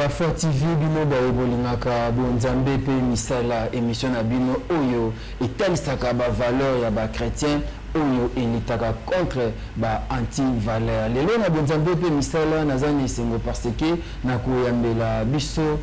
la Foi TV bino ba ebolingaka bonzambe pe misala émission na bino oyo etalisaka ba valeur ya ba chrétien oyo elitaka contre ba anti valeur. Lelo na bonzambe pe misala nazani sengo parce que na koyambela biso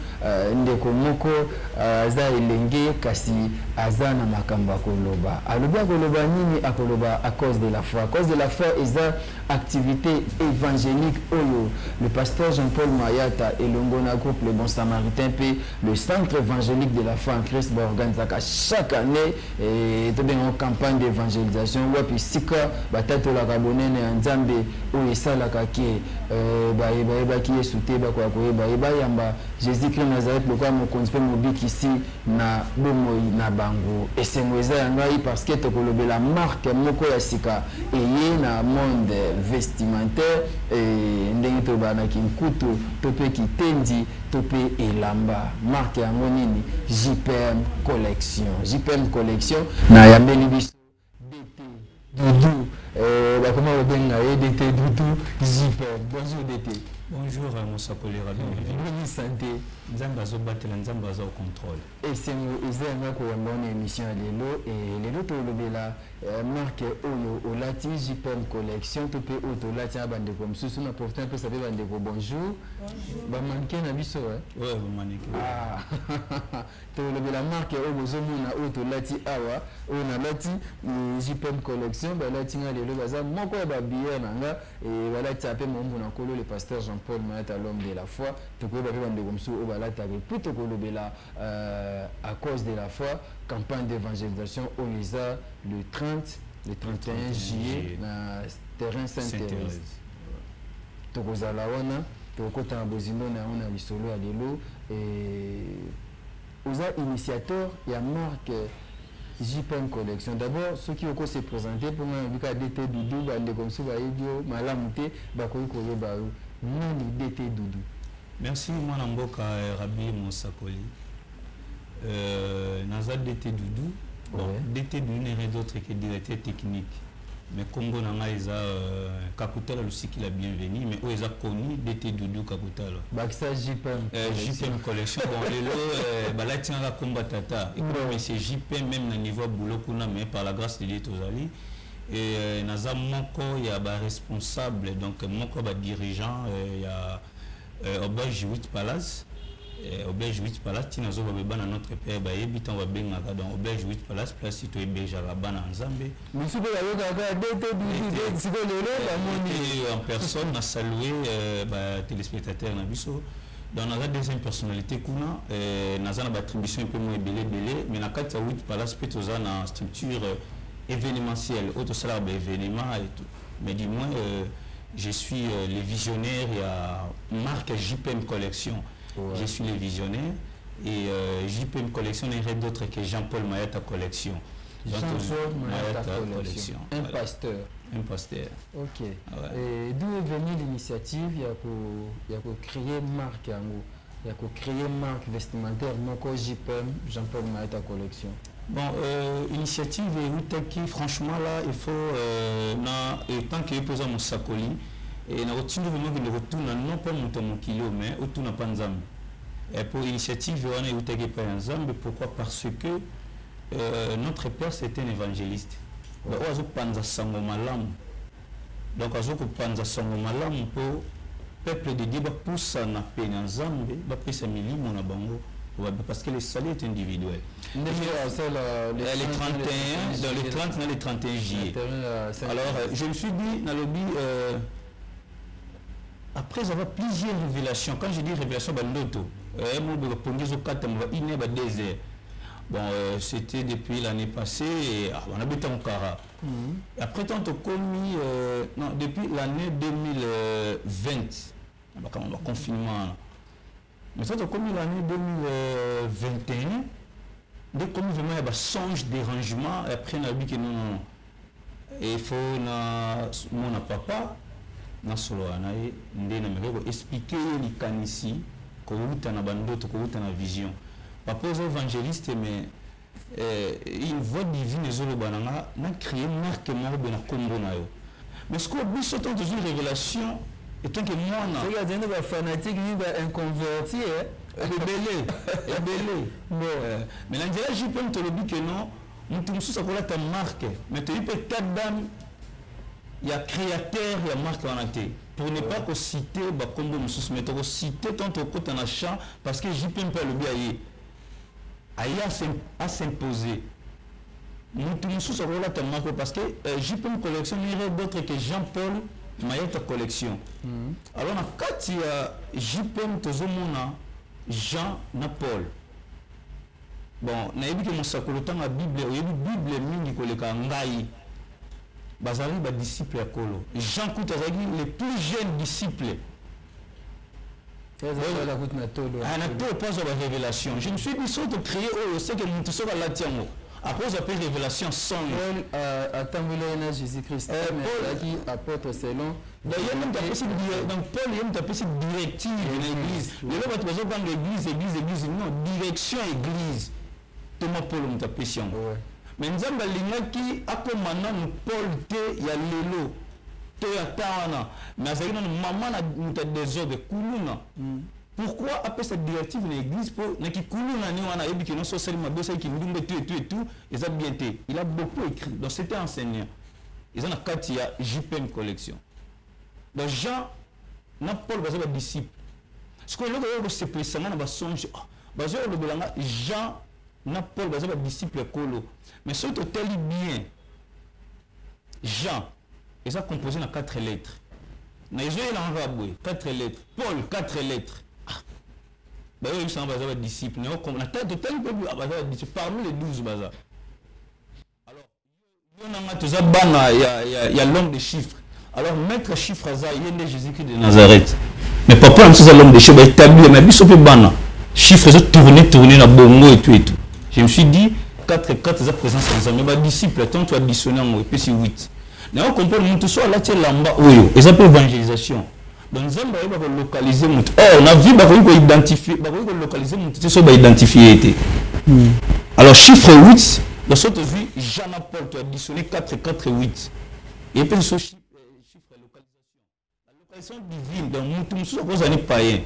ndeko moko za elenge kasi aza na makamba koloba. Aloba koloba nini akoloba à cause de la foi. À cause de la foi eza activité évangélique oyo le pasteur Jean-Paul Mayata et le groupe Le Bon Samaritain puis le centre évangélique de la foi en Christ organise chaque année une campagne d'évangélisation où puis sika batato la kabonene nzambe o esalaka ki ba ki esute ba kwa ba yamba Jésus-Christ Nazareth le quoi mokonzi pe mobiki ici na bomoi na bango esengweza yangai parce que tokolobela marque moko ya sika eye na monde vestimentaire et ndenge to bana kinkutu tope kitendi tope elamba marque yango nini JPM collection na yambeli biso DT Doudou comment on dit DT Doudou JPM. Bonjour DT. Bonjour mon sapolé Rabbi. Bonne santé. Nzamba zo batela nzamba zo contrôle. Et c'est une bonne émission à l'élo et l'élo to lobela marque oyo olati JPM collection to pe auto lati abande comme sous na profiter un peu ça bande bonjour. Ba mannequin na biso ouais ba mannequin. Ah. To lobela marque oyo zomona auto lati awa oyo na lati JPM collection ba lati nga l'élo baza moko ba billet nanga et voilà tapé mon na kolo le pasteur Jean-Paul Mayata l'homme de la foi to ko ba bande comme sous plutôt que à cause de la foi, campagne d'évangélisation au Lisa le 31 juillet na terrain Sainte-Thérèse. Tokozala wana tokota bozino na ona lisolo ya lelo et oza initiateur ya marque JPM collection. D'abord ceux qui ont se présenter pour moi bika DT Doudou bande comme ça ba idio malamute ba ko koyoba nani DT Doudou. Merci moi Namboka Rabbi Monsakoli. Naza DT Doudou. Bon, DT Doudou n'est rien d'autre que directeur technique. Mais Congo Nanga Eza Kakutala aussi qui l'a bienvenu. Mais où Eza connu DT Doudou Kakutala. Baksa JPM. JPM collection. Bon, les Balatina la combatata. Mais c'est JPM même au niveau boulot qu'on a, mais par la grâce de Dieu Tozali. Et Naza Moko, il y a un responsable, donc Moko, dirigeant, il y a. Auberge 8 Palace, Auberge 8 Palace, qui nous a dans notre père, on va bien dans Auberge 8 Palace, place citoyen Béjarabana en Zambie. En personne, on a salué téléspectateurs Nabiso. Dans la deuxième personnalité, on a une attribution un peu moins belé, mais dans 4 8 Palace, on a une structure événementielle, autre salaire événement et tout. Mais du moins, je suis le visionnaire, il y a marque JPM Collection. Ouais. Je suis le visionnaire et JPM Collection n'est rien d'autre que Jean-Paul Mayata Collection. Jean-Paul Mayata Collection. Un voilà. Pasteur. Un pasteur. Ok. Ouais. Et d'où est venue l'initiative? Il y a créer marque, il y a créer marque vestimentaire, mon JPM Jean-Paul Mayata Collection. Bon, initiative qui franchement là, il faut, tant qu'il pose mon sacoli, et na retourne vraiment que le retour non pas mon kilo, mais autour n'a pas de zambe. Et pour l'initiative, on a eu pas un zambe, pourquoi? Parce que notre père c'était un évangéliste. Donc, on a panza sango malam. Donc, on a panza sango malam pour peuple de Dieu, pour ça n'a pas un zambe, pour ça milli mon abango. Parce que le salut est individuel. Les 31, dans les 30, dans les 31 juillet. Alors, je me suis dit, dans le après avoir plusieurs révélations, quand je dis révélation, bon, c'était depuis l'année passée, on habitait en Kara. Après, tant commis, non, depuis l'année 2020, on va confinement. Mais ça, comme l'année 2021, dès que vraiment il y a songe dérangement, après on a dit que non, il faut mon papa, na solo anaye, on expliquer les canisi, qu'on a na bandoto, qu'on a na vision. Papa aux évangélistes, mais une voix divine les autres banana, n'a créé marque mort de la Congo na yo. Mais ce qu'on a besoin de une révélation. Et tant que moi, c'est qu'il y a des fanatiques, des inconvertis. Mais l'Angela, je peux te le dire que non, nous sommes sur ta marque. Mais tu peux t'adam, il y a créateur, il y a marque en athée. Pour ne pas citer, comme nous sommes, mais tu citer tant que tu as un champ, parce que je peux pas le bien. Aïe à s'imposer. Nous sommes sur ta marque parce que je peux me collectionner d'autres que Jean-Paul Mayata collection. Alors, quand il y a JPM Tozomona, Jean Paul. Bon, na yebi ke mosakolo tanga Bible, yebi Bible mingi koleka ngai. Bazali ba disciple akolo. Jean Koutazagi les plus jeunes disciples. La route na todo. Ah na todo pas la révélation. Je me suis dit saute créer oh, c'est que mutu soka la tiamo. Après, j'appelle révélation sans Paul a tamboulé Jésus-Christ. Paul qui apôtre selon. D'ailleurs, même donc Paul il a appelé directive de l'église. Le lot va te dans l'église, non, direction église. Thomas Paul on appelé Sion. Mais nous avons l'ingénieur qui a comme maintenant Paul te il y a l'élo. Te ya tawana. Mais ça nous maman na muta désordre kuluna. Pourquoi après cette directive de l'église pour il a beaucoup écrit donc c'était enseignant ils ont il y a JPM collection donc Jean n'a Paul va être disciple ce que le c'est précisément dans songe Jean n'a Paul va être disciple colo mais ce que tel bien Jean ils ont composé dans 4 lettres na ils ont 4 lettres Paul 4 lettres. Bah oui, ça va être disciple. On a parmi les 12 bazar. Alors, il y a l'homme des chiffres. Alors, maître chiffre, il y a Jésus-Christ de Nazareth. Mais papa, c'est l'homme des chiffres, établi, mais il y a bana. Chiffres, tourner dans bongo et tout. Je me suis dit, 4 c'est présence dans les amis. Disciple, tant tu as additionné en moi, et puis c'est 8. Mais on comprend, tout ça, là, tu es lamba, oui, et ça peut évangélisation. Donc, nous avons localisé mon on a vu qu'on identifier, localiser mon c'est identifié. Alors, chiffre 8, dans cette vue, Jean-Paul, tu as additionné 4, 8. Et puis, ce chiffre localisation. La localisation divine, donc, nous sommes tous païens.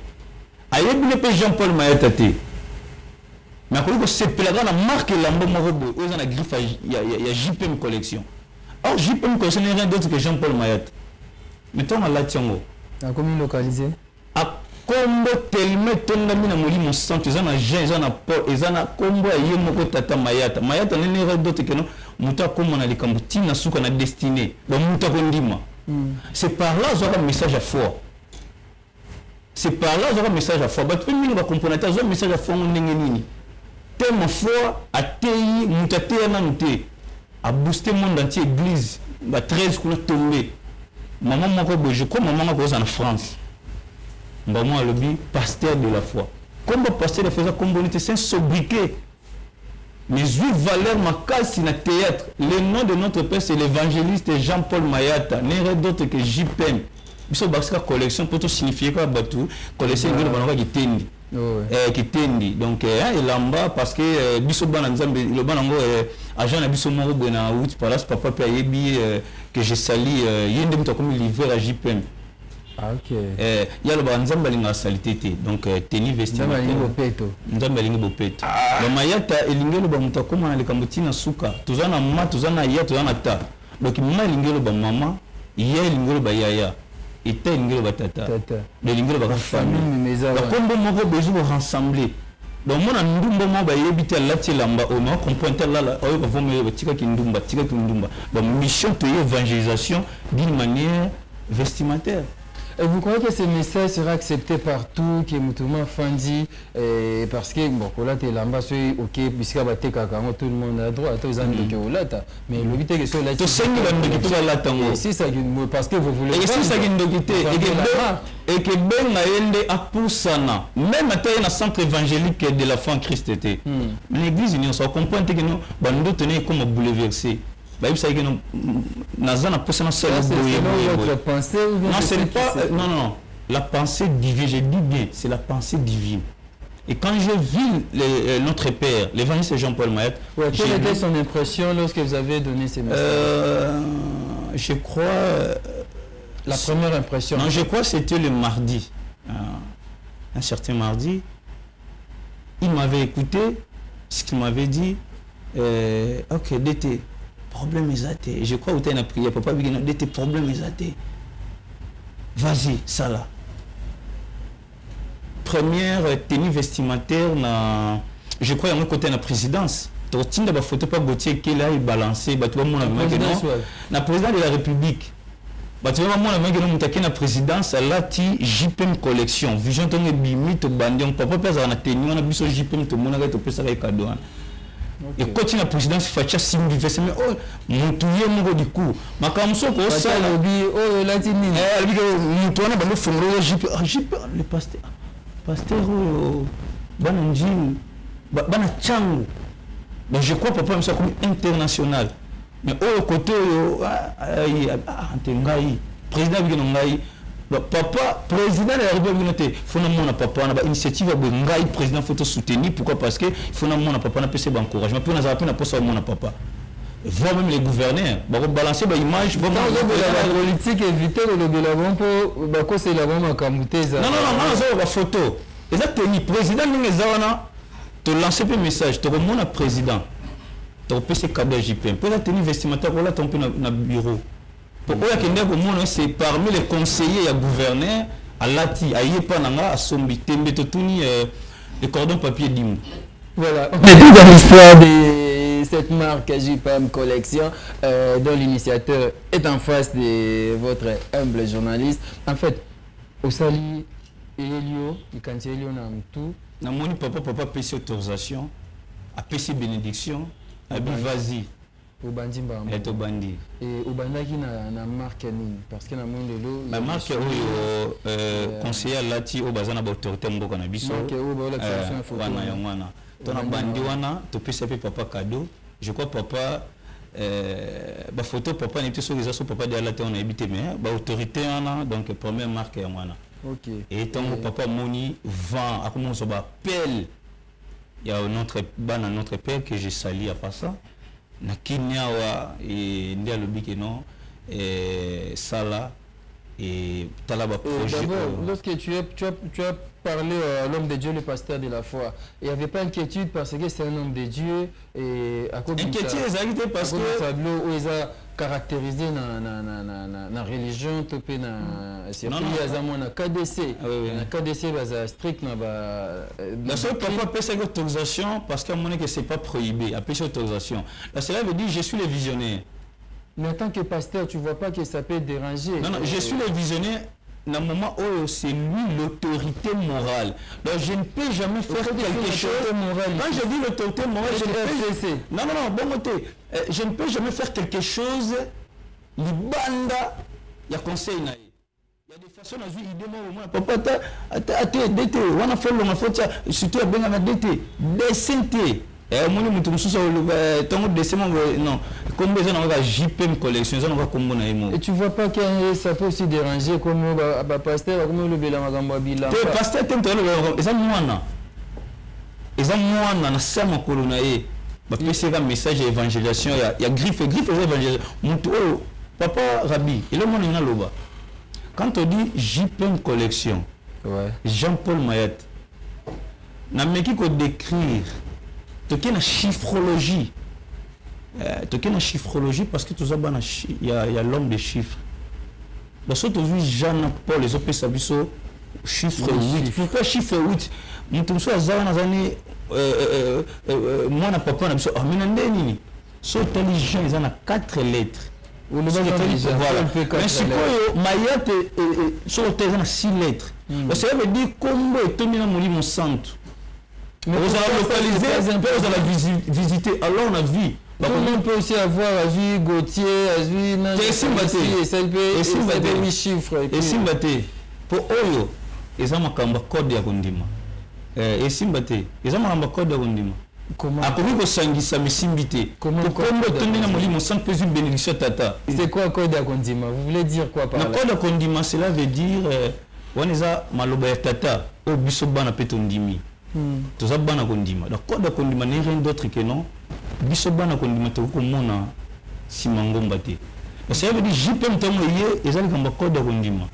Aïe, il Jean-Paul Mayatate. Mais après, c'est la marque Lambo Morobo, il y a la griffe, il y a JPM collection. Or, JPM collection n'est rien d'autre que Jean-Paul Mayat. Mettons à la Tiango. À combien localisé? À combo tellement tondami na molimo centre ils en a Jean ils en a Paul ils en a combo aye moko tata Mayata n'est rien d'autre que non muta comme on a les kambuti na suka na destiné donc muta kondima c'est par là j'ai un message à foi c'est par là j'ai un message à foi bah tu peux va comprendre tu as un message à foi ndenge nini tellement foi a tei muta te na muté a booster monde entier église bah 13 couleurs tombé maman moko je crois maman moko en France maman a le but pasteur de la foi comme pasteur de la foi comme bonité c'est sobriquet mais 8 valeurs ma casse na théâtre le nom de notre père c'est l'évangéliste Jean-Paul Mayata n'est d'autre que JPM biso basika collection pour tout signifier quoi batou collection ngelo banaka kitendi kitendi donc elamba parce que biso bana nzambe le bana ngo agent na biso moko bena out palace papa pe yebi que je sali yende mto comme livreur à JPM. Ah ok. Il y a le bana nzambe linga salité donc tenue vestimentaire. Nzambe linga bopeto. Le Mayata elingelo ba mto comme na likambutina suka. Tuzana mama tuzana ya tuzana ta. Donc mama elingelo ba mama, ya elingelo ba yaya. Et tel l'ingénieur batata, de l'ingénieur ba famille, la combo moko besoin de rassembler. Donc mon ndumba mo ba yebita lati lamba o ma comprendre là o ba vomé tika kindumba. Donc mission de évangélisation d'une manière vestimentaire. Et vous croyez que ce message sera accepté partout, que Moutouma Fandi, parce que bon, là tu es là-bas, c'est ok, puisque tout le monde a droit, tous les gens mais le but est que c'est là. Tu sais que c'est ça parce que vous voulez. Et c'est ça qui est et que Ben Naël a poussana, même à un centre évangélique de la foi en Christ était. L'église, on comprend que nous, nous tenons comme bouleversés. Non, la pensée divine, je dis bien, c'est la pensée divine. Et quand je vis notre Père, l'évangéliste Jean-Paul Mayat, quelle était son impression lorsque vous avez donné ces messages? Je crois, La première impression. Non, je crois que c'était le mardi. Un certain mardi. Il m'avait écouté, ce qu'il m'avait dit. Ok, DT, problème est. Je crois que tu as prié. Papa, DT, problème est. Vas-y, ça là. Première tenue vestimentaire, je crois, il y a un côté de la présidence. Tu as une photo pas Gauthier qui est balancé. Tu vois, la président de la République. Tu vois, la présidence, là, tu JPM collection. Vision de bimi, tu bandi, on peut pas faire la tenue, on a vu ce JPM, tu as fait ça avec cadeau. Et quand tu as la présidence, il faut simple, mais oh, mon touye, mon du coup. Ma comme ça, pour ça, oh, là, tu dis, mon touye, on a fait JPM, le pasteur. Pasteur, Bananji, Banachang. Mais je crois que ça comme international. Mais au côté, président papa, président de la République, il faut que papa, on a une initiative de président, il faut soutenir. Pourquoi? Parce que il faut que papa ait un encouragement. Puis on a appris à poser mon papa. Voir même les gouverneurs, balancer l'image. Dans la politique, éviter le bilan pour c'est la bonne camouteuse. Non, c'est la photo. Exactement, le président tu lances un message, tu remontes un président, tu as fait cadeau JPM. Pour la tenue vestimentaire, tu as dans le bureau. Pour que c'est parmi les conseillers et gouverneurs, à Lati, à Yepananga, à Sombi, Tembetotuni, le cordon papier d'Imou. Voilà, on est tout dans l'histoire de cette marque JPM Collection, dont l'initiateur est en face de votre humble journaliste. En fait, au Sali, Elio, il can't Elio dans tout. Na moni papa PC autorisation, a PC bénédiction, a bi vas-y. Au bandi mbamba. Et au bandi. Et au bandaki na marque ni parce que na monde lo. La marque au conseiller lati au bazana ba autorité mboko na biso. OK, au ba l'accession photo. Wana ya mwana. Tona bandi wana to PC papa cadeau. Je crois papa ba photo papa n'est sur les assos papa de la on a habité mais ba autorité wana donc première marque ya mwana. Ok. Et tant que papa Moni vend, à comment on s'appelle, il y a notre père que j'ai sali à part ça. Na Kinyawa et Ndia Lobi non et Sala et Talaba projet. D'abord, lorsque tu as parlé à l'homme de Dieu, le pasteur de la foi, il n'y avait pas d'inquiétude parce que c'est un homme de Dieu et à cause de ça, parce que ils ont caractérisé la religion, topé na KDC, na KDC basa strict na ba. La seule papa paie cette autorisation parce qu'à mon avis que c'est pas prohibé, à payer cette autorisation. Là cela veut dire je suis le visionnaire. Mais en tant que pasteur, tu vois pas que ça peut déranger. Non, je suis le visionnaire. Dans le moment où c'est lui l'autorité morale. Donc je ne peux jamais faire quelque chose. Quand je dis l'autorité morale, je ne peux jamais faire quelque chose. Libanda, il y a conseil. Il y a des façons à jouer. Papa, on a fait le faut surtout à Benga DT, décente. Non, comme besoin on va JPM collection, on va comme et tu vois pas que ça peut aussi déranger comme pasteur comme le bela magamba bila. Pasteur tem tolo eza mwana. Eza mwana na sama kolona e. Ba pese ka message d'évangélisation ya griffe évangélisation. Mutu papa Rabi, il est mwana loba. Quand on dit JPM collection, ouais. Jean-Paul Mayat. Na meki ko décrire tu as une chiffrologie. Tu as une chiffrologie parce que tout ça, il y a l'homme des chiffres. Lorsque tu as vu Jean-Paul, les autres personnes, chiffre 8. Pourquoi chiffre 8? Nous sommes à Zane, moi, je papa, je suis intelligent, ils ont 4 lettres. Voilà. Mais si Mayat, ils ont 6 lettres. Ça veut dire comment est-ce que centre. Mais vous allez localiser, vous allez visiter, alors on a vu. On peut aussi avoir vu Gauthier, vu Nancy, et ça peut 8 chiffres. Et Simbate, pour Oyo, ils ont un code de Gondima. Et Simbate, ils ont un code de Gondima. Comment? Après que Sangisa me Simbite. Comment tenir la molie, mon sang peut une bénédiction tata. C'est quoi code de Gondima? Vous voulez dire quoi par là? Le code de Gondima, cela veut dire, on est à Maloba tata, au Bissobana Petondimi. Tout ça bana kondima. Donc code kondima n'est rien d'autre que non. Biso bana kondima to ko mona simangomba te. Ça veut dire JPM Tamoye, ils ont comme code de Rondima.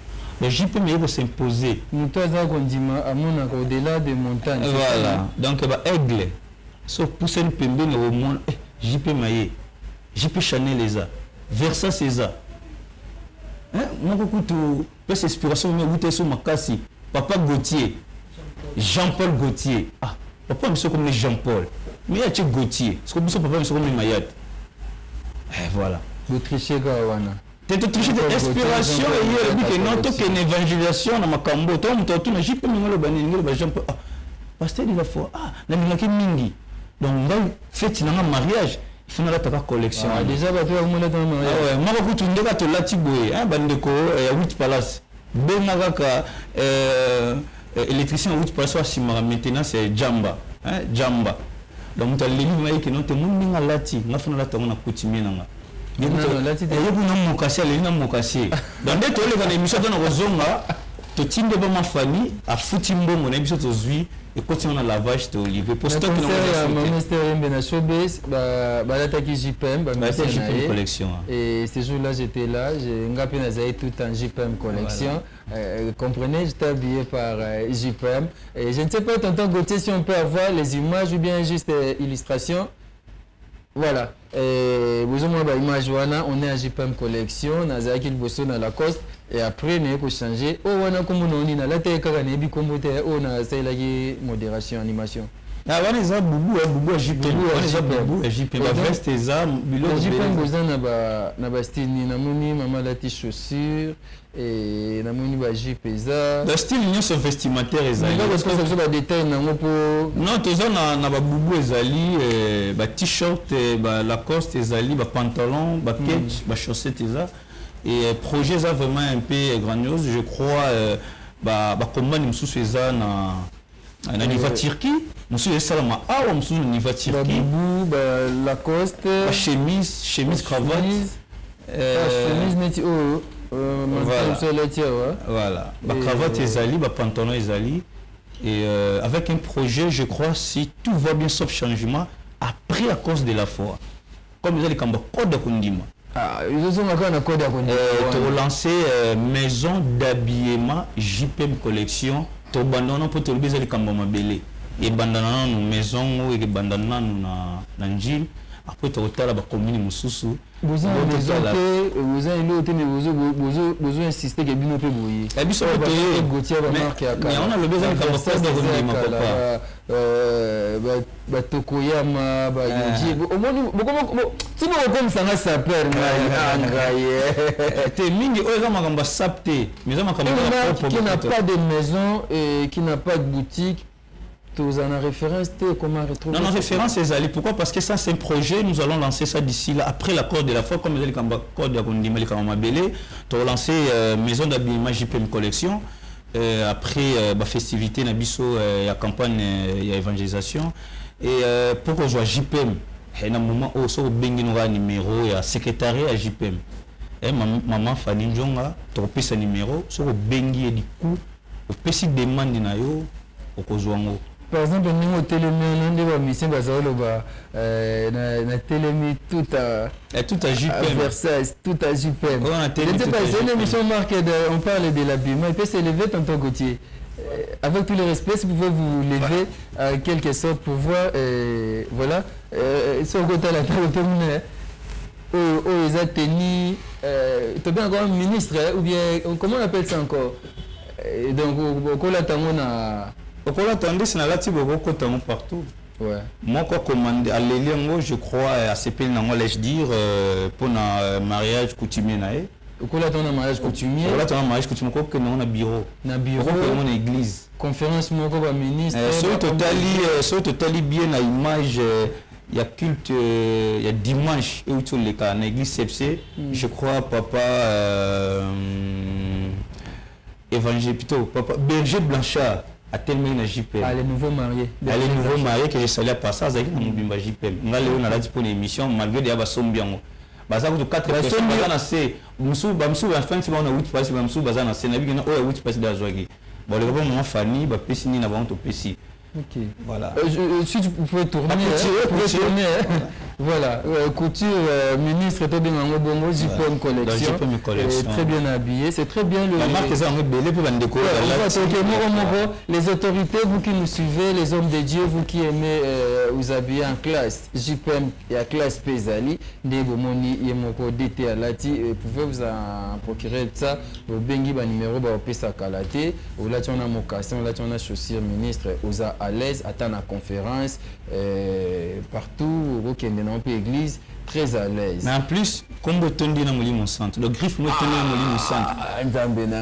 Le JPM il va s'imposer. Nous tous à Rondima, à mon au-delà des montagnes. Voilà. Donc, aigle. Sauf pour celle pembe au monde, JPM Maye, JP Chanel les a, Versa César. Moi, beaucoup de inspiration, mais vous êtes sur ma casse. Papa Gauthier, Jean-Paul Gauthier. Ah, papa, je comme Jean-Paul. Mais il y a Gauthier. C'est comme ça, papa, je comme Mayat. Voilà. Vous trichez, Gawana. Tu as triché d'inspiration et il y a non, tu as une évangélisation dans ma cambo. Tu as un JP, mais Jean-Paul. Ah, pasteur de la foi. Ah, il y a mingi. Donc, on va faire un mariage. Il faut que tu collection. Déjà, tu as un mariage. Ah ouais, moi, je vais te dire que tu as bandeko, il y a 8 palaces. Benagaka, électricien 8 palaces, maintenant c'est Jamba. Jamba. Donc, tu as les livres qui n'ont pas de lati. On a fait la coutumier. Il y a un mocassé, il y a un mocassé. Dans des toiles, dans l'émission de Rozonga, tu tiens devant ma famille, à Foutimbo, mon émission de Zui. Et quand on a lavage de Olivier, pour stocker mon ministère Benachobes, l'attaque JPM, collection. Et ces jours-là, j'étais là, j'ai ngapé tout en JPM collection. Comprenez, j'étais habillé par JPM. Et je ne sais pas, tonton Gauthier, si on peut avoir les images ou bien juste illustrations. Voilà. Et vous avez une image, on est à JPM collection, on a Zaki Bosso dans la Lacoste. Et après, on a changé. On a comme on a la tête, on a fait modération, animation. Ah, on a boubou à JPM. Boubou à JPM. Veste et armes. JPM, vous avez style, maman la tes chaussures. Et on a JPM. Le style, il y a ce vestimentaire. Parce que ça des détails. Non, tu as boubou et zali, t-shirt, Lacoste et zali, pantalon, ketch, chaussettes et ça. Et projet ça vraiment un peu grandiose, je crois. Comment nous sommes ça na niveau Turquie, nous sommes ça là ah nous sommes niveau Turquie. Lacoste, chemise cravate, chemise météo, voilà. Cravate et zali, pantalon et zali. Et avec un projet, je crois, si tout va bien sauf changement, après à cause de la foi, comme ils ont les code de Kundima. Tu lancer maison d'habillement JPM collection. Tu as pour te le Kambama Belé. Et bandana nos maisons et bandana na Njil. Après tu as la commune Moussousou. Vous avez insisté que Bino peut bouillir. Mais on a le besoin de Tokoyama, si vous comme ça, ça perd. Qui n'a pas de maison et qui n'a pas de boutique. Vous en avez référence, comment retrouver? Non, référence c'est Zali. Pourquoi? Parce que ça c'est un projet, nous allons lancer ça d'ici là, après l'accord de la foi, comme les code de Kondima, les Kamamabélé, tu as lancé maison d'habillement JPM collection. Après la festivité, il y a campagne, il y a évangélisation. Et pour qu'on soit JPM, il y a un moment où on a un numéro, il y a secrétariat à JPM. Maman Fanny Njonga, tu as ce numéro, sur le bengi du coup, au petit demande au Kozwango. Par exemple, nous au télémi, on a mis na télémi tout à JPM. Versailles, tout à JPM. C'est une émission marquée, on parle de l'habillement. Il peut s'élever tantôt Gauthier. Avec tous les respects, si vous pouvez vous lever à quelque sorte pour voir, voilà, sur le côté de la table, ils ont tenu, tu as bien encore un ministre, ou bien, comment on appelle ça encore? Donc, on a attendez, c'est là que vous partout. Ouais. Moi, quand commandé à l'Eliango, je crois à CP, je dire pour un mariage coutumier. Pourquoi là, tu as un mariage coutumier? Là, tu as un mariage coutumier, qu'on a un bureau. Un bureau. On a une église. Conférence, moi, comme ministre. Sur total bien l'image, il y a culte, il y a dimanche, où tu les cas, l'église CFC, je crois, papa. Évangile plutôt, papa Berger Blanchard a tellement une JPM. Les nouveaux mariés. Les nouveaux mariés que je salue à passage avec mon bimba JPM. On a léon à la pour l'émission malgré des abassom bien. Baza ko 4 personnes bazana c'est musu la fin c'est on a 8 passes musu bazana c'est nabi na o 8 passes d'azwagi. Bon le gars mon famille ba pesi ni na ba on to pesi. OK. Voilà. Si tu pouvais tourner, Voilà, couture, ministre, tout bien en bongo, JPM collection. Très bien habillé, c'est très bien le... La marque est en belé pour vendre les autorités, vous qui nous suivez, les hommes de Dieu, vous qui aimez vous habiller en classe, JPM et à classe Pesali, des bomoni, yemoko, DT à Lati, pouvez vous en procurer de ça, au bengi, numéro, au Pesa Kalate, au là, on a mocassin, là, on a chaussures, ministre, aux à l'aise, attendre la conférence, partout, au Kendenampe église, très à l'aise. Mais en plus, comme vous tenez dans mon centre, le griffe moi tenez dans mon centre.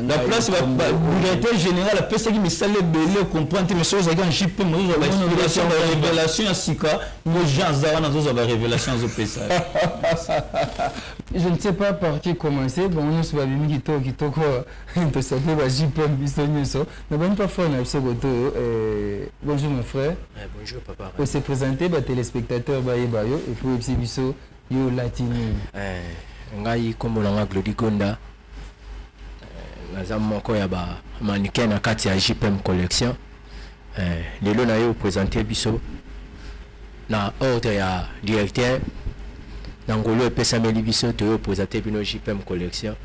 La place, le directeur général, la personne qui me sale belé, comprendre mes choses avec un JP, moi, la révélation à Sika, moi, Jean Zara, dans la révélation au PSA. Je ne sais pas par qui commencer. Bon, nous sommes venus qui quoi, on s'appelle JP Bissonnier. Nous n'avons pas fait un photo. Bonjour mon frère. Bonjour papa. On s'est présenté, téléspectateur Baye Bayo, et pour le Bisso, yo Latini. Ngai comme on a Glody Gonda. Nazam moko ya ba mannequin na kati ya JPM collection. Lelo na yo présenter biso na ordre ya directeur Nangolo et Pesameli biso to présenter bino JPM collection.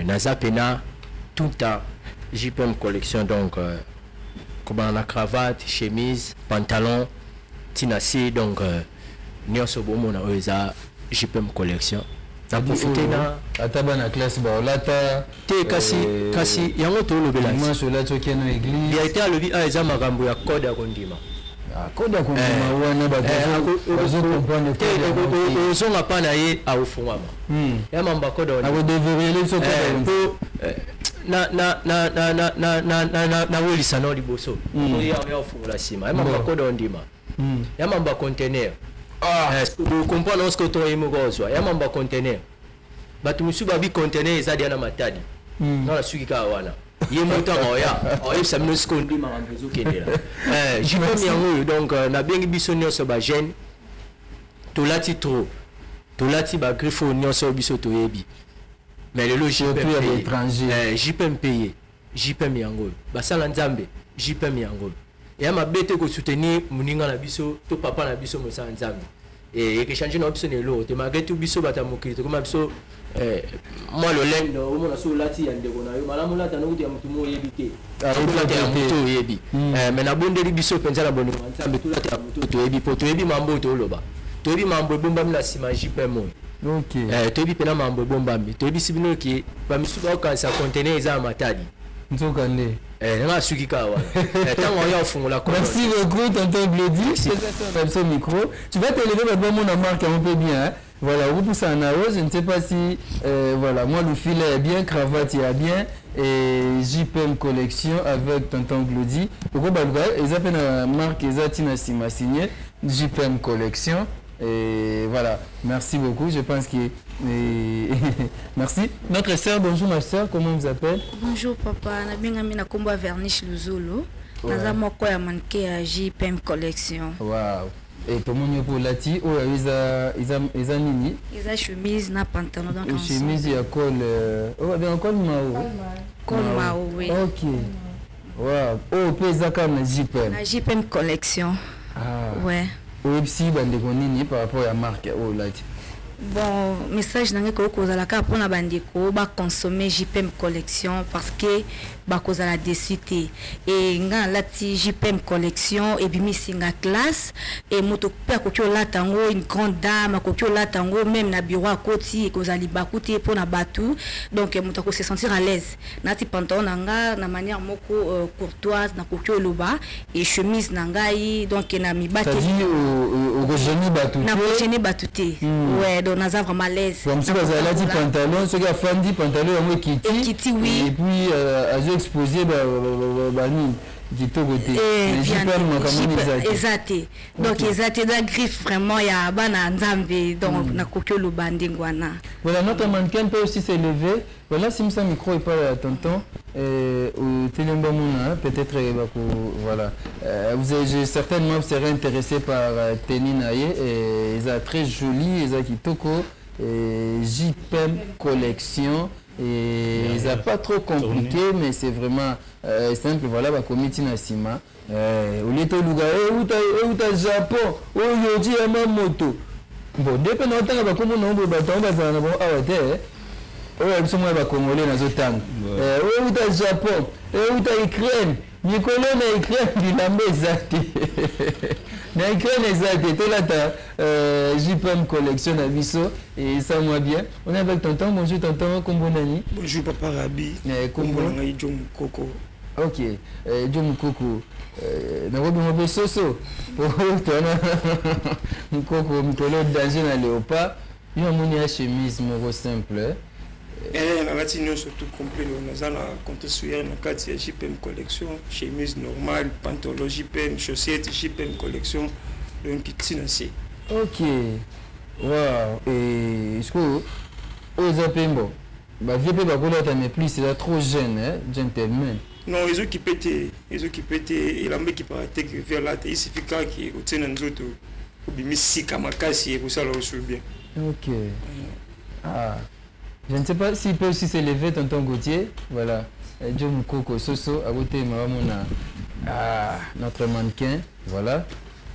Naza pena tout temps JPM collection donc comme on a cravate, chemise, pantalon, tinassi donc nyonso bomo na oza JPM collection. Na profiter na ataba na classe ba olata te kasi yango to lobela dimanche là to keno église ya été alobi a eza makambo ya code ya kondima code ya kondima wana ba zo comprendre te zonga pa na ye a ofungama ya mamba code on a devrait les so na welisa no liboso ko ya ofungula sima ya mamba code on dima ya mamba container vous comprenez ce que tu as dit, ya mamba conteneur batu musu babi conteneur ezadi na matadi na la suki ka wana ye mota oya samino skondi ma ngezo kendela JPM yango donc na bengi biso nyonso ba jeune to lati trop to lati ba griffo nyonso biso to yebi mais le JPM étranger JPM payé JPM yango basala nzambe JPM yango ya mabete ko soutenir muninga na biso to papa na biso mosa nzambe et que changer na biso ne lo te malgré tout biso batamoki to comme biso moi le lendo o mona so lati ya ndeko na yo malamu lata no kuti ya mutu mo yebite lati ya mutu yebi mais na bondeli biso penza na bondo nzambe to lati ya mutu to yebi po to yebi mambo to loba to yebi mambo bomba na sima JPM mo OK to yebi pena mambo bomba mi to yebi sibino ki ba misu ba kansa conteneur eza matadi nzokande na suki ka wa tango ya fungula ko merci beaucoup tonton Glody c'est ça sur le micro tu vas te lever maintenant mon marque un peu bien hein? Voilà vous poussez en haut je ne sais pas si voilà moi le filet est bien cravate est bien et JPM collection avec tonton Glody pourquoi bah ils appellent la marque Ezatina Sima signé JPM collection. Et voilà, merci beaucoup. Je pense que... merci. Notre sœur, bonjour ma sœur, comment vous appelez? Bonjour papa, na komba vernish Luzolo. Naza moko ya manke ya JPM collection. Wow. Et pour mon pour lati, oh ils ont nini? Ils ont chemise na pantalon donc chemise ya col oh bien col mao. Col mao oui. OK. Wow. Oh pesa comme JPM. La JPM collection. Ah. Ouais. OFC bandeko nini par rapport à marque oh là bon message nange ko kozalaka pona bandeko ba consommer JPM collection parce que ba kozala décité et nga lati JPM collection et bimi singa classe et moto pe ko latango une grande dame ko latango même na bureau à côté et kozali bakuti pona batu donc moto ko se sentir à l'aise nati pantalon nanga na manière moko courtoise na ko loba et chemise nangai donc na mi bate au génie batuté na génie batuté ouais donc naza vraiment à l'aise comme si vous avez dit pantalon ce qui a fandi pantalon à moi qui oui et puis à exposé bani qui to côté exact donc exact da griffe vraiment ya bana nzambe donc na kokyo lo bandingwana voilà notre mannequin peut aussi s'élever voilà si ça micro est pas tonton au télémba mona peut-être voilà vous avez certainement vous serez intéressé par Teninaye et ils a très joli ils a kitoko JPM collection et ils a pas trop compliqué mais c'est vraiment simple voilà ba comité na sima au lieu de luga uta Japon oyoji ya moto Bon, depuis longtemps, bah comme on a bâton, bah ça n'a pas arrêté. Ouais, ils sont moi bah congolais dans ce temps. Où t'as Japon, où t'as Ukraine, Nicolas na Ukraine, il a mis exact. Na Ukraine exact. Toi là t'as JPM collection à Bisso et ça moi bien. On est avec tonton, bonjour tonton, Kombonani. Bonjour papa Rabi. Kombonani John Koko. Ok, John Koko. Na robe mo besoso. Pour toi na Koko Nicolas danger na léopard. Il a mon chemise mon simple. Na latino surtout complet on a na compte sur na carte JPM collection, chemise normale, pantalon JPM, chaussettes JPM collection, donc petit. Ok. Wow. Et est-ce que aux apembo bah VP ba kola ta mais plus c'est trop jeune hein, gentleman. Non, ils occupent et la mec qui paraît que vers là il suffit que au tient nous autres au bimisi kamakasi et pour ça là aussi bien. Ok. Ah. Je ne sais pas s'il peut aussi s'élever, tonton Gauthier. Voilà. John Mukoko Soso, à côté, notre mannequin. Voilà.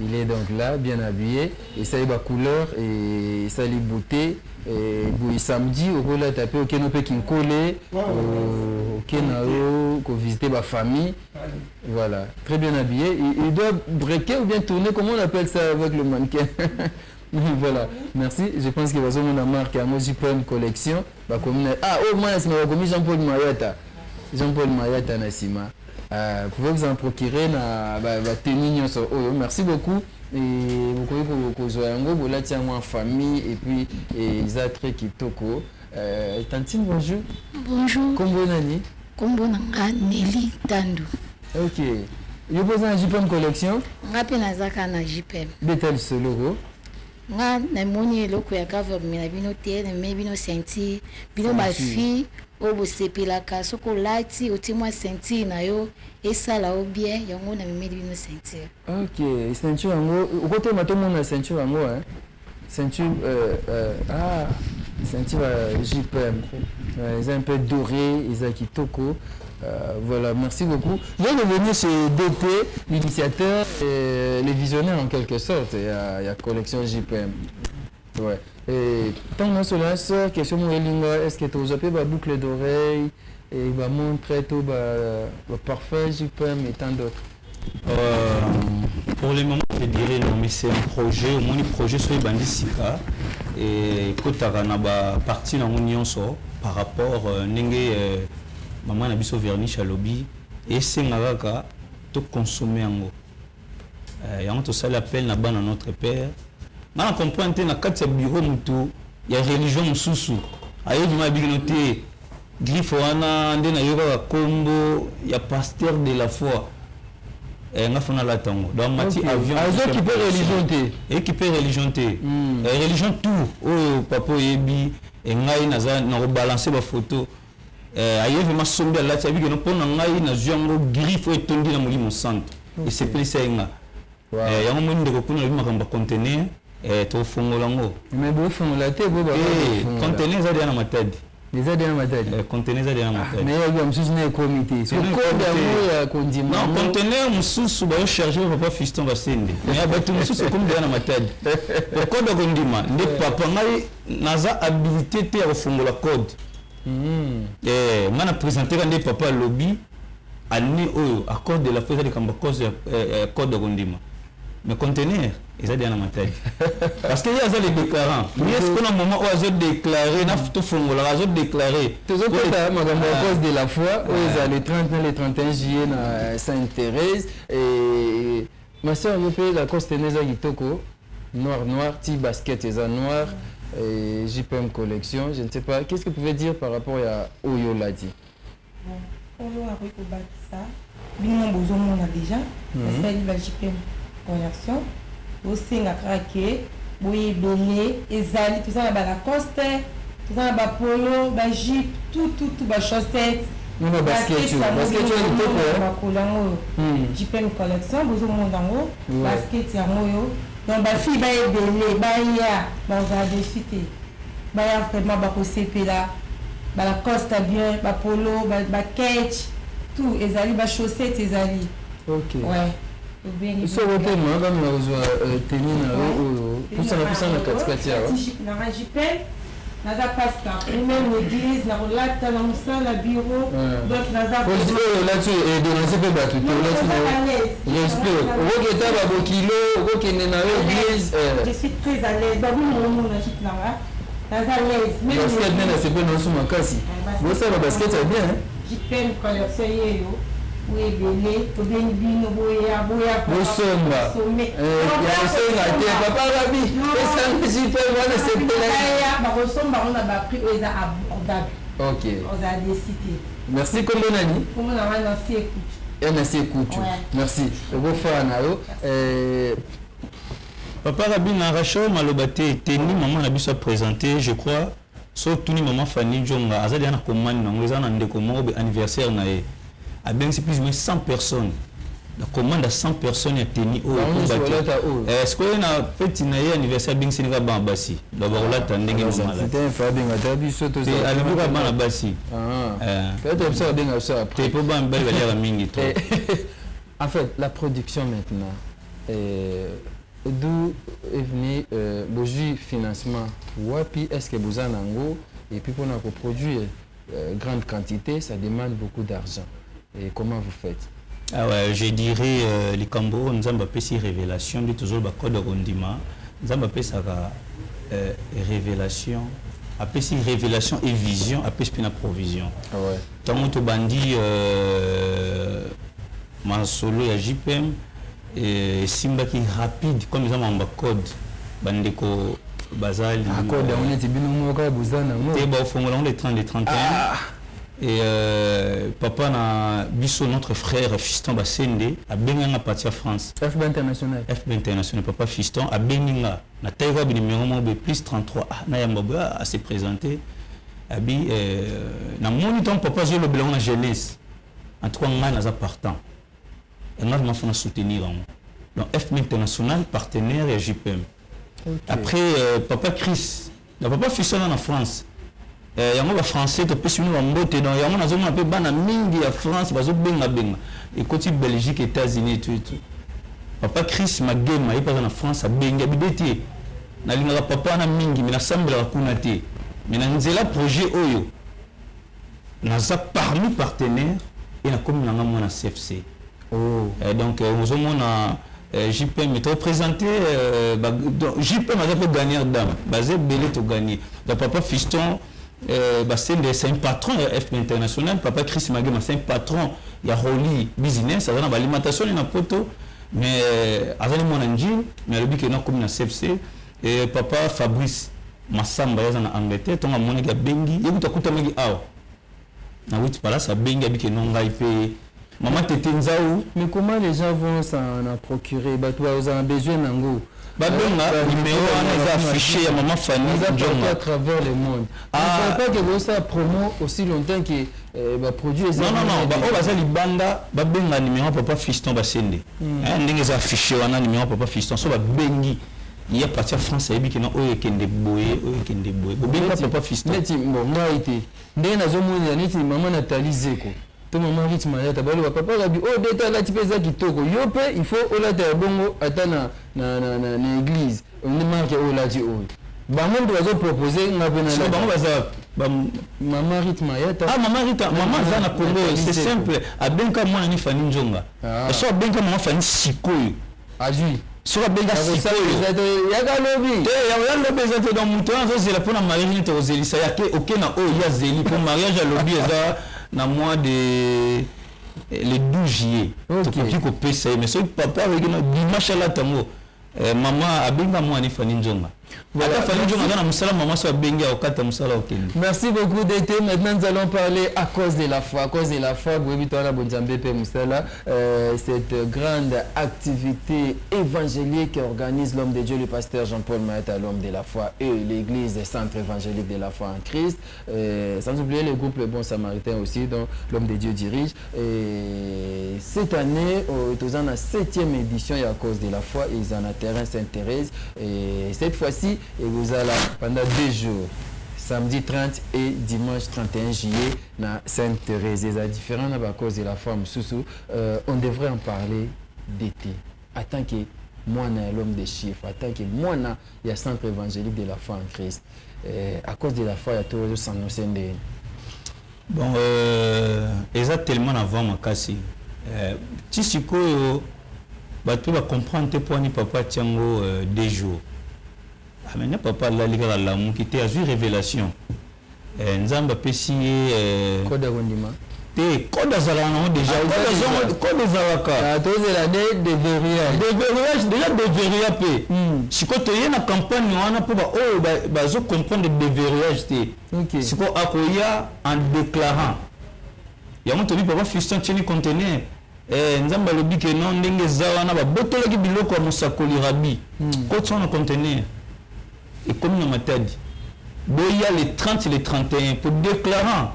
Il est donc là, bien habillé. Et ça, il a couleur et ça, il beauté. Et samedi, au Rola tapé, au Kenope Kinkole, au Kenao, qu'on visiter ma famille. Voilà. Très bien habillé. Il doit breaker ou bien tourner, comment on appelle ça avec le mannequin? Voilà, merci. Je pense que vous avez une marque à JPM collection. Ah, oh, moi, c'est Jean-Paul Mayata. Jean-Paul Mayata Nassima. Vous pouvez vous en procurer na tenue. Merci beaucoup. Et vous pouvez vous là en famille et puis ils ont très kitoko. Tantine, bonjour. Bonjour. Combo Nani. Combo Nanga Nelly Tandu. Ok. Vous posez un JPM collection. Rappelez Nazaka na JPM. Betel ce logo. Nga na moni loko ya government na bino te na me bino senti bino ba fi o bo sepela ka soko lati o timwa senti na yo esala o bien yango na me bino senti. Ok, ceinture yango côté matomo na ceinture yango hein. Ceinture ceinture JPM. Ils un peu doré, ils ont kitoko. Voilà, merci beaucoup. Je vais revenir chez DT, l'initiateur et les visionnaires en quelque sorte. Il y a collection JPM. Ouais. Et tant que cela, question est-ce que tu as usé la boucle d'oreille et la montre tout le parfum JPM et tant d'autres? Pour le moment, je dirais non, mais c'est un projet. Mon projet sur les bandisika et quand tu as partie dans l'union par rapport à maman na biso verniche à lobby et c'est ngaka to consommer yango yango to ça l'appel na bana notre père na comprendre na kati bureau mutu ya religion mususu ayo ma bignoté griffe wana nde na yoka kombo ya pasteur de la foi nga fona la tango donc mati avion qui peut religion té équipé religion té religion tout oh papa yebi et ngai na rebalancer ba photo aïe vraiment sombre là tu as vu que nous prenons ngai na jango griffe et tondi na molimo centre et c'est plus ça nga yango monde ko kuna bima kamba conteneur to fongola ngo mais bo fongola te bo ba conteneur za dia na matadi les a dia na matadi conteneur za dia na matadi mais il y a mususu na comité so code ya condiment non conteneur mususu ba charger papa fiston ba sende mais abatu mususu comme dia na matadi le code de condiment ne papa ngai naza habilité te ya fongola code on a présenté quand papa lobby année accord de la fête de cause code de condiment mais conteneur ils ont dit en matière parce qu'il y a les déclarants mais est-ce qu'on a un moment où ils ont déclaré n'a tout fond là ils ont déclaré tout ça à cause de la foi ils ont le 30 le 31 juillet à Sainte-Thérèse et ma soeur me paye la costeneza kitoko noir petit basket ils ont noir et JPM collection, je ne sais pas. Qu'est-ce que vous pouvez dire par rapport à Oyo Ladi? Oyo a reconnu ça. Bien, on a déjà. C'est la JPM collection. Aussi, on a craqué. Oui, belé, ezali, tout ça, la coste, tout ça, la polo, la jeep, tout, la chaussette. Non, la basket, JPM collection, vous avez basket, il y a donc la fille va être belée, va regarder suite, va vraiment là, la coste bien, la polo, la catch, tout, ezali, la chaussette, ezali. Ok. Ouais. so wote mwanga mnauzwa teni na pusa na katikati yao na JPM naza pasta même l'église na relata na musala bureau donc naza là-dessus et dénoncer pe batu to là-dessus respect okoke taba bo kilo okoke na église je suis très à l'aise ba mon na JPM là naza à l'aise même basket nena c'est pas non sous makasi vous savez basket c'est bien hein JPM collection yeyo oui belé to bien bino boya Bosomba ya senga te papa rabi et ça JPM wana c'est plein ba Bosomba on a ba prix aux abordable. OK On a décidé. Merci comme Nani Comment on a lancé écoute. NC Coutu. Merci. Go fana yo Papa Rabi na Rachel Malobate teni maman na biso présenté je crois surtout ni maman Fanny Jonga azali na commande na ngeza na ndeko mo anniversaire na ye a bien c'est plus ou moins 100 personnes. La commande à 100 personnes a tenu au est-ce que na fête na ye anniversaire bien c'est va ban basi d'abord là tandenge maman c'était un fabien à biso to c'est avec ba ban basi peut-être ça bien ça après pour ban belle valeur mingi trop. En fait la production maintenant d'où est venu le financement wapi est-ce que vous en avez et puis pour nous produire grande quantité ça demande beaucoup d'argent et comment vous faites? Ah ouais, je dirais les Cambo nous avons pas ces révélations de toujours le code Rondima nous avons pas ça révélation après ces révélations et vision après c'est une provision. Ah ouais. Tant que bandi ma solo ya JPM et Simba qui rapide comme nous avons un code bandeko bazali code on est bino moka buzana mo et ba fongola on les 30 les 31 et papa na biso notre frère Fiston Basende a benga partir France FB international papa Fiston a benga na taïwa bi numéro mo plus 33 na yamba a se présenter abi na moniton papa je le blanc na jeunesse en trois mois na partant et moi je m'en soutenir donc FB international partenaire et JPM. Okay. Après papa Chris na papa Fiston en France yango ba français to pesi no mbote donc yango nazo mona pe bana mingi ya France bazo benga et côté Belgique États-Unis tout papa Chris Magema il passe en France a benga bideti na linga papa na mingi mina sambela kuna te mina nzela projet oyo naza parmi partenaires et na comme nanga mona CFC donc nazo mona JPM est représenté JPM a fait gagner dame basé belé to gagner donc papa Fiston c'est un patron de FP International. Papa Chris Magema, c'est un patron de Holy Business. Il y a l'alimentation, il y a poto, mais il y a mon angel, mais il y a comme une CFC. Et papa Fabrice Massamba, il y a en Angleterre, il y a mon angel Bengi, il y a tout à fait awa. Na oui, par là, ça Bengi avec non gaipé. Maman Tetenzaou. Mais comment les gens vont s'en procurer? Bah toi, vous avez besoin d'ango. Babonga numéro on a affiché à maman Fanny à travers le monde. Ah pas que vous ça promo aussi longtemps que ba produit non ba o bazali banda ba benga numéro papa Fiston Basende. Ndenge za affiché wana numéro papa Fiston so ba bengi il y a partir France et biki na oyo kende boye bo benga papa Fiston. Neti bon moi été ndenge nazo mona neti maman Nathalie Zeko. To maman rythme ya tabalo papa la bi o deta la tipeza kitoko yo pe il faut o la ta bongo atana na église on ne marque o la di o ba monde doit proposer na bena na ba baza maman rythme ya ta maman rythme maman za na Congo c'est simple a benka moi ni Fanny Njonga so benka maman Fanny sikoyo ajui so benka sikoyo ya ga lobi ya lobi za dans muto zo zela pona mariage ni to zelisa ya ke okena o ya zeli pour mariage à lobi za na mois de le 12 juillet to ko pesa mais so papa avec na dimanche la tango maman abenga moi ni Fanny Njonga voilà Fanny Njonga na musala maman so abenga okata musala okende. Merci beaucoup d'été. Maintenant nous allons parler à cause de la foi Bwebitona Bonzambe pe musala cette grande activité évangélique qu'organise l'homme de Dieu le pasteur Jean-Paul Maeta, l'homme de la foi et l'église des centres évangéliques de la foi en Christ, sans oublier le groupe Le Bon Samaritain aussi dont l'homme de Dieu dirige. Et cette année nous avons la 7e édition à cause de la foi et ils en a terrain Sainte-Thérèse et cette fois-ci et vous allez pendant 2 jours samedi 30 et dimanche 31 juillet na Sainte-Thérèse. Il y a différents à cause de la femme sous on devrait en parler d'été. en tant que moine l'homme des chiffres, en tant que moine il y a centre évangélique de la foi en Christ. À cause de la foi, il y a toujours sans nous. Bon, exactement avant ma casse. Tu sais que tu vas comprendre tes points, papa Tiango des jours. Maintenant, papa là, il y a l'amour qui t'a eu révélation. Nzamba Pessi. Code d'Agondima. Code d'Azalana déjà. Code d'Azalaka. De verrouillage. De verrouillage, déjà de verrouillage. Si tu es dans la campagne, on a pour comprendre le déverrouillage. Si tu as en déclarant. Il y a un peu de papa fiston qui est conteneur. Nzamba lobi que non, ndenge zawana ba botolo ki biloko musakoli rabi. Quand on a conteneur. Et comme nous m'avons dit, il y a les 30 et les 31 pour déclarer.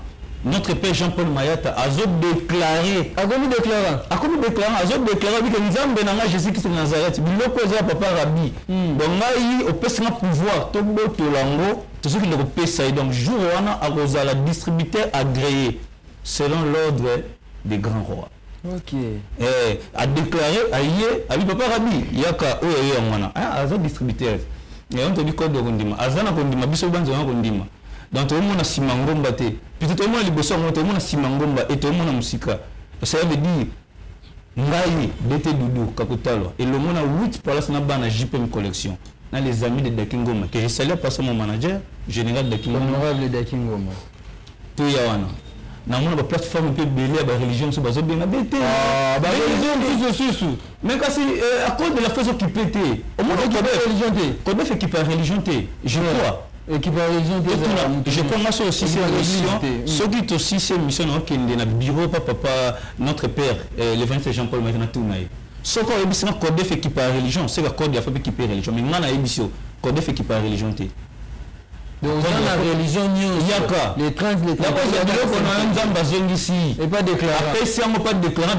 Notre père Jean-Paul Mayata a déclaré. A comment déclaré que nous avons béni Jésus-Christ de Nazareth. Biloko za papa Rabbi. Donc là il au pèse un pouvoir. Tout beau tout lango. Tout ce qui le pèse. Donc jour on a la distributeur agréé selon l'ordre des grands rois. Ok. A déclaré à papa Rabbi. Il y a qu'à eux et on a un distributeur. Et on te dit code de Gondima. Azana Gondima, Bissobanzo Gondima. Donc tout le monde a Simangomba. Puis tout le monde a Liboso, tout le monde a Simangomba et tout le monde a Musika. Ça veut dire, Ngaï, Bete Doudou, Kakutalo. Et le monde a 8 places dans la JPM collection. Dans les amis de Dakingoma. Que je salue par mon manager, général Dakingoma. Honorable Dakingoma. Tout Yawana. Dans la plateforme qui est belée à la religion, c'est basé bien à BT. Ah, la religion, mais à cause de la façon qui pète, au moins, il fait équipe à religion, je crois. Équipe à religion, je commence aussi ces missions. Ce qui est aussi ces missions qui est dans le bureau, papa, notre père, le 27 Jean-Paul Maïna Tounaï. Ce qu'on a dit, c'est un code fait équipe à religion, c'est le code de la famille qui est religion. Mais on a émission, code fait équipe à religion. Donc, dans la religion, les 30, les 30, et pas déclaré. Après, si on n'a pas déclaré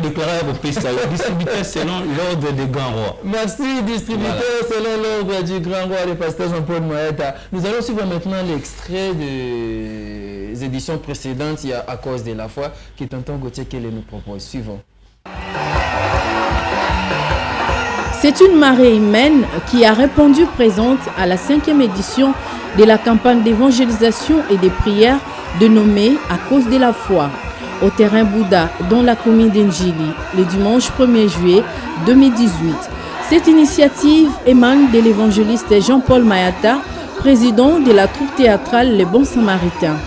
au PSA, distributeur selon l'ordre des grands rois. Merci, distributeur selon l'ordre du grand roi, le pasteur Jean-Paul Maeta. Nous allons suivre maintenant l'extrait des éditions précédentes, il y a À cause de la foi, qui tonton Gauthier Kele nous propose. Suivons. C'est une marée humaine qui a répondu présente à la 5e édition de la campagne d'évangélisation et de prières dénommée À cause de la foi, au terrain Bouddha, dans la commune d'Njili, le dimanche 1er juillet 2018. Cette initiative émane de l'évangéliste Jean-Paul Mayata, président de la troupe théâtrale Les Bons Samaritains.